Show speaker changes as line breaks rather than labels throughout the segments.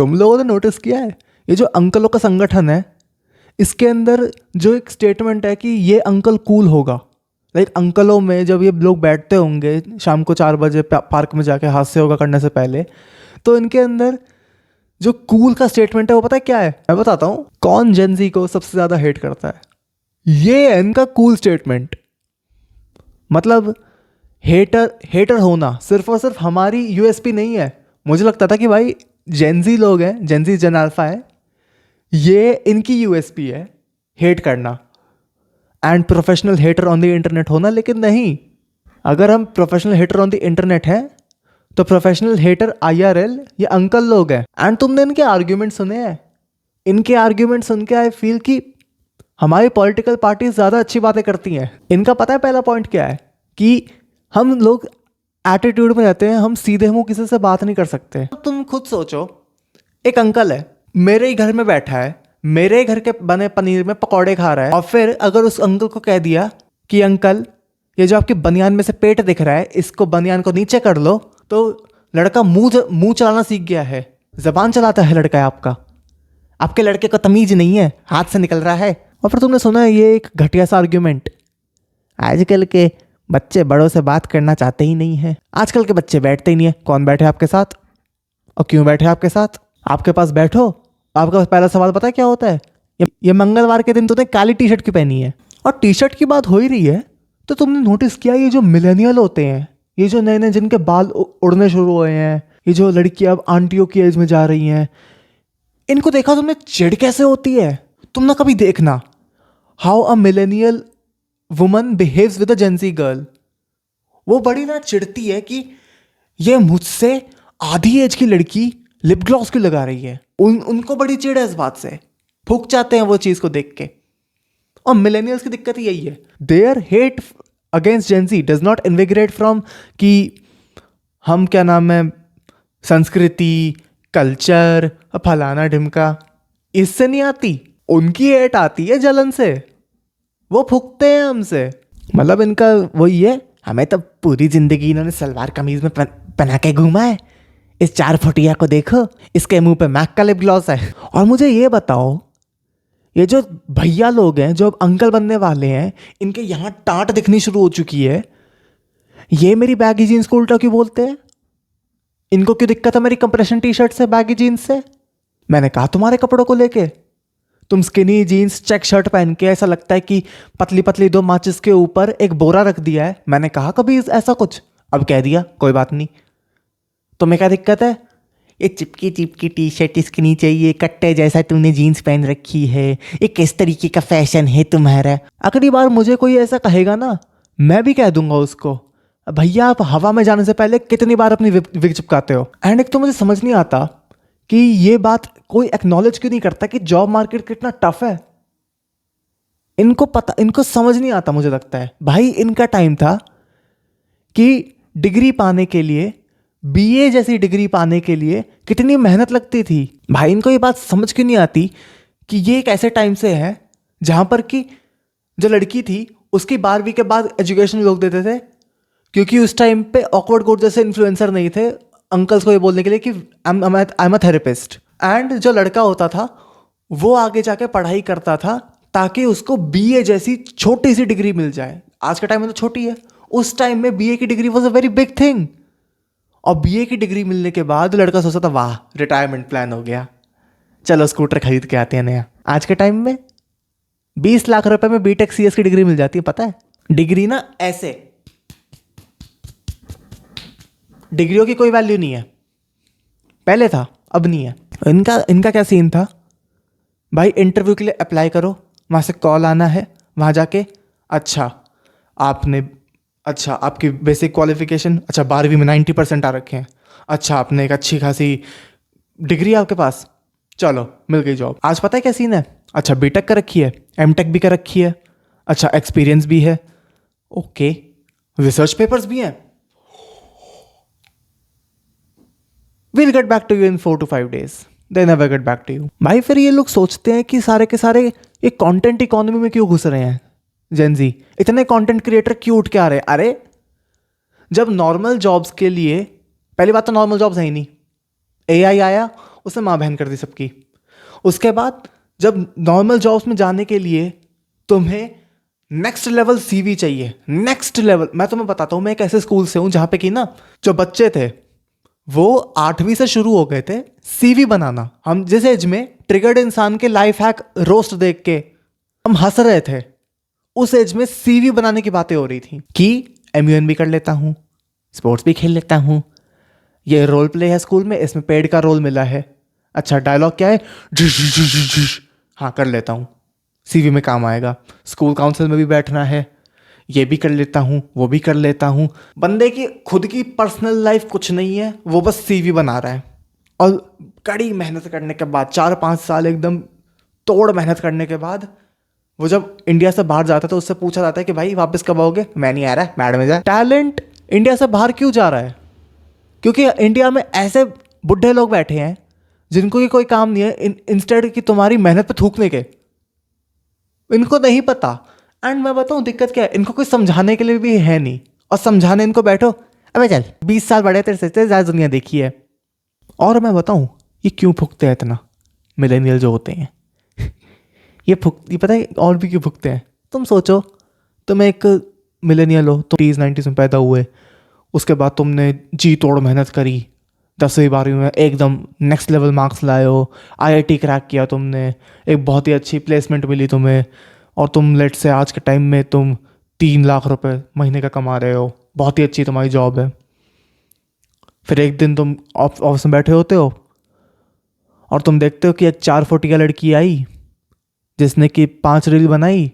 तुम लोगों ने नोटिस किया है ये जो अंकलों का संगठन है, इसके अंदर जो एक स्टेटमेंट है कि ये अंकल कूल होगा। लाइक अंकलों में जब ये लोग बैठते होंगे शाम को 4 बजे पार्क में जाके हास्य योगा करने से पहले, तो इनके अंदर जो कूल का स्टेटमेंट है वो पता है क्या है? मैं बताता हूँ कौन जेनजी को सबसे ज़्यादा हेट करता है। ये है इनका कूल स्टेटमेंट। मतलब हेटर होना सिर्फ और सिर्फ हमारी यूएसपी नहीं है। मुझे लगता था कि भाई जेनजी लोग हैं, जेनजी जन अल्फा है, ये इनकी यूएसपी है हेट करना and professional hater on the internet होना। लेकिन नहीं, अगर हम professional hater on the internet हैं तो प्रोफेशनल हेटर IRL ये अंकल लोग हैं। एंड तुमने इनके आर्ग्यूमेंट सुने हैं? इनके आर्ग्यूमेंट सुन के आई फील कि हमारी पॉलिटिकल पार्टी ज़्यादा अच्छी बातें करती हैं। इनका पता है पहला पॉइंट क्या है? कि हम लोग एटीट्यूड में रहते हैं, हम सीधे मुंह किसी से बात नहीं कर सकते। तुम खुद सोचो, एक अंकल है मेरे ही घर में बैठा है, मेरे ही घर के बने पनीर में पकौड़े खा रहा है, और फिर अगर उस अंकल को कह दिया कि अंकल ये जो आपकी बनियान में से पेट दिख रहा है इसको बनियान को नीचे कर लो, तो लड़का मुंह चलाना सीख गया है, जबान चलाता है लड़का है आपका। आपके लड़के को तमीज नहीं है, हाथ से निकल रहा है। और फिर तुमने सुना है ये एक घटिया सा आर्ग्यूमेंट, आजकल के बच्चे बड़ों से बात करना चाहते ही नहीं है। आजकल के बच्चे बैठते ही नहीं है। कौन बैठे आपके साथ और क्यों बैठे आपके साथ? आपके पास बैठो, आपका पहला सवाल पता है क्या होता है? ये मंगलवार के दिन तूने काली टी शर्ट क्यों पहनी है? और टी शर्ट की बात हो ही रही है तो तुमने नोटिस किया ये जो मिलेनियल होते हैं, ये जो नए नए जिनके बाल उड़ने शुरू हुए हैं, ये जो लड़कियां अब आंटियों की एज में जा रही हैं, इनको देखा तुमने चिढ़ कैसे होती है? तुम ना कभी देखना how a millennial woman behaves with a Gen Z girl. वो बड़ी ना चिढ़ती है कि ये मुझसे आधी एज की लड़की लिप ग्लॉस क्यों लगा रही है। उनको बड़ी चिढ़ है इस बात से, फूक जाते हैं वो चीज़ को देख के। और मिलेनियल्स की दिक्कत यही है, there hate against Gen Z does not invigorate from कि हम क्या नाम है संस्कृति कल्चर फलाना ढिमका, इससे नहीं आती। उनकी हेट आती है जलन से, वो फूकते हैं हमसे। मतलब इनका वही है, हमें तो पूरी जिंदगी इन्होंने सलवार कमीज में पहना के घूमा है, इस 4 फुटिया को देखो, इसके मुंह पे मैक का लिप ग्लॉस है। और मुझे ये बताओ, ये जो भैया लोग हैं जो अब अंकल बनने वाले हैं, इनके यहाँ टाट दिखनी शुरू हो चुकी है। ये मेरी बैगी जीन्स को उल्टा क्यों बोलते हैं? इनको क्यों दिक्कत है मेरी कंप्रेशन टी शर्ट से, बैगी जीन्स से? मैंने कहा तुम्हारे कपड़ों को लेके, तुम स्किनी जीन्स चेक शर्ट पहन के ऐसा लगता है कि पतली पतली 2 माचिस के ऊपर एक बोरा रख दिया है। मैंने कहा कभी ऐसा कुछ? अब कह दिया, कोई बात नहीं। तुम्हें क्या दिक्कत है? ये चिपकी चिपकी टी शर्ट स्किनी चाहिए, कट्टे जैसा तुमने जीन्स पहन रखी है, ये किस तरीके का फैशन है तुम्हारा? अगली बार मुझे कोई ऐसा कहेगा ना, मैं भी कह दूंगा उसको, भैया आप हवा में जाने से पहले कितनी बार अपनी विग चिपकाते हो। एंड एक तो मुझे समझ नहीं आता कि ये बात कोई एक्नॉलेज क्यों नहीं करता कि जॉब मार्केट कितना टफ है। इनको पता, इनको समझ नहीं आता। मुझे लगता है भाई इनका टाइम था कि डिग्री पाने के लिए, BA जैसी डिग्री पाने के लिए कितनी मेहनत लगती थी। भाई इनको ये बात समझ क्यों नहीं आती कि ये एक ऐसे टाइम से है जहां पर कि जो लड़की थी उसकी 12वीं के बाद एजुकेशन लोग देते थे, क्योंकि उस टाइम पे ऑकवर्ड कोड जैसे इन्फ्लुएंसर नहीं थे अंकल्स को ये बोलने के लिए कि I am a therapist. And जो लड़का होता था वो आगे जाके पढ़ाई करता था ताकि उसको BA जैसी छोटी सी डिग्री मिल जाए। आज के टाइम में तो छोटी है, उस टाइम में BA की degree was a very big thing. और BA की डिग्री मिलने के बाद लड़का सोचता था वाह रिटायरमेंट प्लान हो गया, चलो स्कूटर खरीद के आते हैं नया। आज के टाइम में 20 लाख रुपए में BTech CS की डिग्री मिल जाती है। पता है डिग्री ना ऐसे, डिग्रियों की कोई वैल्यू नहीं है, पहले था अब नहीं है। इनका क्या सीन था भाई, इंटरव्यू के लिए अप्लाई करो, वहाँ से कॉल आना है, वहाँ जाके अच्छा आपकी बेसिक क्वालिफिकेशन, अच्छा 12वीं में 90% आ रखे हैं, अच्छा आपने एक अच्छी खासी डिग्री आपके पास, चलो मिल गई जॉब। आज पता है क्या सीन है? अच्छा BTech कर रखी है, MTech भी कर रखी है, अच्छा एक्सपीरियंस भी है, ओके रिसर्च पेपर्स भी हैं, we'll get back to you in 4 to 5 days, they never get back to you। भाई फिर ये लोग सोचते हैं कि सारे के सारे ये कंटेंट इकोनॉमी में क्यों घुस रहे हैं जेनजी, इतने कंटेंट क्रिएटर क्यों उठ के आ रहे हैं? अरे जब नॉर्मल जॉब्स के लिए, पहली बात तो नॉर्मल जॉब्स है ही नहीं, AI आया उसने माँ बहन कर दी सबकी। उसके बाद जब नॉर्मल जॉब्स में जाने के लिए तुम्हें नेक्स्ट लेवल सीवी चाहिए, नेक्स्ट लेवल। मैं तुम्हें बताता हूँ, मैं एक ऐसे स्कूल से हूँ जहाँ पे कि ना जो बच्चे थे वो 8वीं से शुरू हो गए थे सीवी बनाना। हम जिस एज में ट्रिगर्ड इंसान के लाइफ हैक रोस्ट देख के हम हंस रहे थे, उस एज में सीवी बनाने की बातें हो रही थी कि एमयूएन भी कर लेता हूँ, स्पोर्ट्स भी खेल लेता हूँ, ये रोल प्ले है स्कूल में, इसमें पेड का रोल मिला है, अच्छा डायलॉग क्या है, हाँ कर लेता हूँ, सीवी में काम आएगा, स्कूल काउंसिल में भी बैठना है, ये भी कर लेता हूँ, वो भी कर लेता हूँ। बंदे की खुद की पर्सनल लाइफ कुछ नहीं है, वो बस सीवी बना रहा है। और कड़ी मेहनत करने के बाद 4-5 साल एकदम तोड़ मेहनत करने के बाद वो जब इंडिया से बाहर जाता है तो उससे पूछा जाता है कि भाई वापस कब आओगे, मैं नहीं आ रहा, मैड में जा। टैलेंट इंडिया से बाहर क्यों जा रहा है? क्योंकि इंडिया में ऐसे बुढ़े लोग बैठे हैं जिनको की कोई काम नहीं है, इंस्टेड कि तुम्हारी मेहनत पे थूकने के। इनको नहीं पता। एंड मैं बताऊँ दिक्कत क्या है, इनको कोई समझाने के लिए भी है नहीं, और समझाने इनको बैठो, अबे चल 20 साल बड़े तेरे से ज़्यादा दुनिया देखी है। और मैं बताऊँ ये क्यों फूकते हैं इतना, मिलेनियल जो होते हैं ये पता है और भी क्यों फूकते हैं? तुम सोचो, तुम एक मिलेनियल हो, तो 80s-90s में पैदा हुए, उसके बाद तुमने जी तोड़ मेहनत करी, 10वीं 12वीं में एकदम नेक्स्ट लेवल मार्क्स लाए हो, आईआईटी क्रैक किया तुमने, एक बहुत ही अच्छी प्लेसमेंट मिली तुम्हें, और तुम लेट से आज के टाइम में तुम 3 लाख रुपए महीने का कमा रहे हो, बहुत ही अच्छी तुम्हारी जॉब है। फिर एक दिन तुम ऑफिस में बैठे होते हो और तुम देखते हो कि एक 4 फुट की लड़की आई जिसने कि 5 रील बनाई,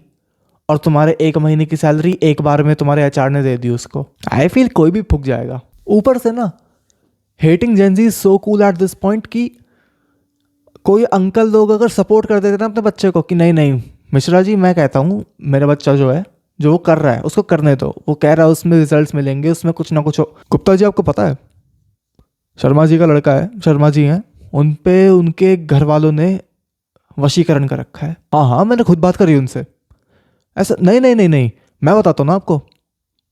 और तुम्हारे 1 महीने की सैलरी एक बार में तुम्हारे एचआर ने दे दी उसको। आई फील कोई भी फूक जाएगा। ऊपर से ना hating Gen Z is so cool at this point कि कोई अंकल लोग अगर सपोर्ट कर देते ना अपने बच्चे को कि नहीं नहीं मिश्रा जी, मैं कहता हूँ मेरा बच्चा जो है, जो वो कर रहा है उसको करने दो, वो कह रहा है उसमें रिजल्ट्स मिलेंगे, उसमें कुछ ना कुछ हो। गुप्ता जी आपको पता है, शर्मा जी का लड़का है, शर्मा जी हैं, उन पे उनके घर वालों ने वशीकरण कर रखा है। हाँ हाँ, मैंने खुद बात करी उनसे। ऐसा नहीं नहीं नहीं नहीं, मैं बताता हूँ ना आपको,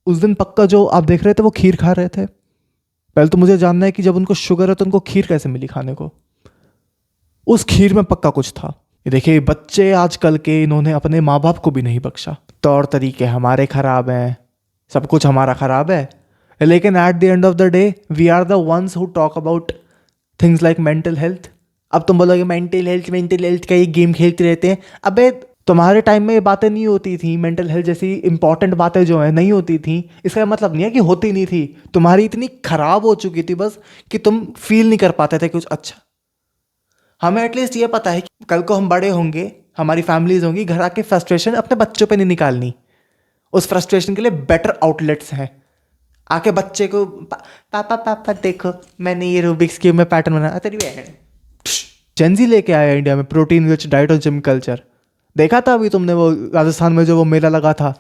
उस दिन पक्का जो आप देख रहे थे वो खीर खा रहे थे। पहले तो मुझे जानना है कि जब उनको शुगर है तो उनको खीर कैसे मिली खाने को? उस खीर में पक्का कुछ था। ये देखिए बच्चे आजकल के, इन्होंने अपने माँ बाप को भी नहीं बख्शा। तौर तरीके हमारे खराब हैं, सब कुछ हमारा खराब है, लेकिन at the end of the day we are the ones who talk about things like mental health. अब तुम बोलोगे मेंटल हेल्थ का ये गेम खेलते रहते हैं। अबे तुम्हारे टाइम में ये बातें नहीं होती थी, मेंटल हेल्थ जैसी इंपॉर्टेंट बातें जो है नहीं होती थी। इसका मतलब नहीं है कि होती नहीं थी, तुम्हारी इतनी खराब हो चुकी थी बस कि तुम फील नहीं कर पाते थे कुछ अच्छा। हमें एटलीस्ट ये पता है कि कल को हम बड़े होंगे, हमारी फैमिलीज होंगी, घर आके फ्रस्ट्रेशन अपने बच्चों पे नहीं निकालनी, उस फ्रस्ट्रेशन के लिए बेटर आउटलेट्स हैं। आके बच्चे को पापा पापा देखो मैंने ये रूबिक्स क्यूब में पैटर्न बनाया, तेरी बहन। जेंजी लेके आया इंडिया में प्रोटीन रिच डाइट और जिम कल्चर। देखा था अभी तुमने वो राजस्थान में जो वो मेला लगा था,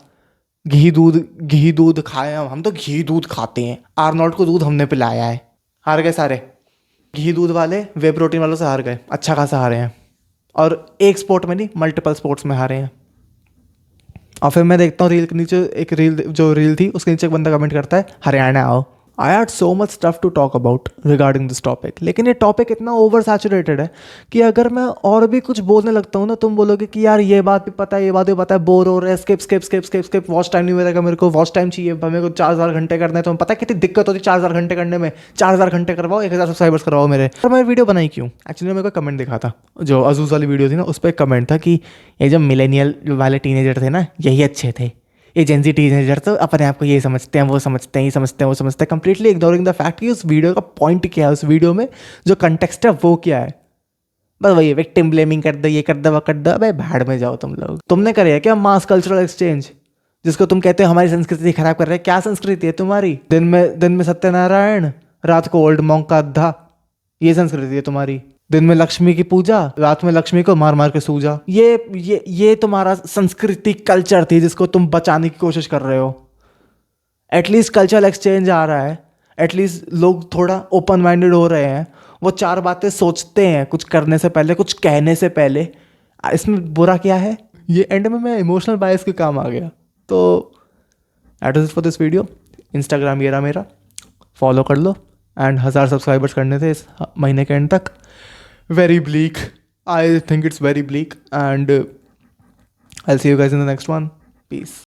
घी दूध खाए हम तो घी दूध खाते हैं। आर्नोल्ड को दूध हमने पिलाया है, हार गए सारे। घी दूध वाले वे प्रोटीन वालों से हार गए, अच्छा खासा हारे हैं, और एक स्पोर्ट में नहीं मल्टीपल स्पोर्ट्स में हारे हैं। और फिर मैं देखता हूँ रील के नीचे, एक रील थी उसके नीचे एक बंदा कमेंट करता है हरियाणा आओ। I had so much stuff to talk about regarding this topic, लेकिन ये टॉपिक इतना ओवर सैचुरेटेड है कि अगर मैं और भी कुछ बोलने लगता हूँ ना, तुम बोलोगे कि यार ये बात भी पता है, ये बात भी पता है, बोर हो रहा है, स्किप, वॉच टाइम नहीं मिलेगा मेरे को, वॉच टाइम चाहिए मेरे को, 4000 घंटे करना है। तो पता है कितनी दिक्कत होती है 4000 घंटे करने में? 4000 घंटे करवाओ, 1000 सब्सक्राइबर्स करवाओ मेरे। और मैं वीडियो बनाई क्यों? एक्चुअली मेरे को कमेंट दिखा था, जो अजूज वाली वीडियो थी ना, उस पर एक कमेंट था कि ये जो मिलेनियल वाले टीनेजर थे ना यही अच्छे थे, ये जेंजी टीनेजर तो अपने आप को ये समझते हैं, वो समझते हैं, ये समझते हैं, वो समझते हैं, कंप्लीटली इग्नोरिंग द फैक्ट कि उस वीडियो का पॉइंट क्या है, उस वीडियो में जो कंटेक्स्ट है वो क्या है। बस वही विक्टिम ब्लेमिंग कर दो, ये कर दो, वो कर दो। अबे भाड़ में जाओ तुम लोग। तुमने करे है क्या मास कल्चरल एक्सचेंज, जिसको तुम कहते हो हमारी संस्कृति खराब कर रहे हैं? क्या संस्कृति है तुम्हारी? दिन में सत्यनारायण, रात को ओल्ड मॉन्क का अद्धा, ये संस्कृति है तुम्हारी। दिन में लक्ष्मी की पूजा, रात में लक्ष्मी को मार मार के सूजा। ये तुम्हारा संस्कृति कल्चर थी जिसको तुम बचाने की कोशिश कर रहे हो। एटलीस्ट कल्चरल एक्सचेंज आ रहा है, एटलीस्ट लोग थोड़ा ओपन माइंडेड हो रहे हैं, वो 4 बातें सोचते हैं कुछ करने से पहले, कुछ कहने से पहले। इसमें बुरा क्या है? ये एंड में मैं इमोशनल बायस के काम आ गया। तो that is for this video. Instagram ये रहा मेरा, फॉलो कर लो। एंड 1000 सब्सक्राइबर्स करने थे इस महीने के एंड तक। very bleak. I think it's very bleak. And I'll see you guys in the next one. Peace.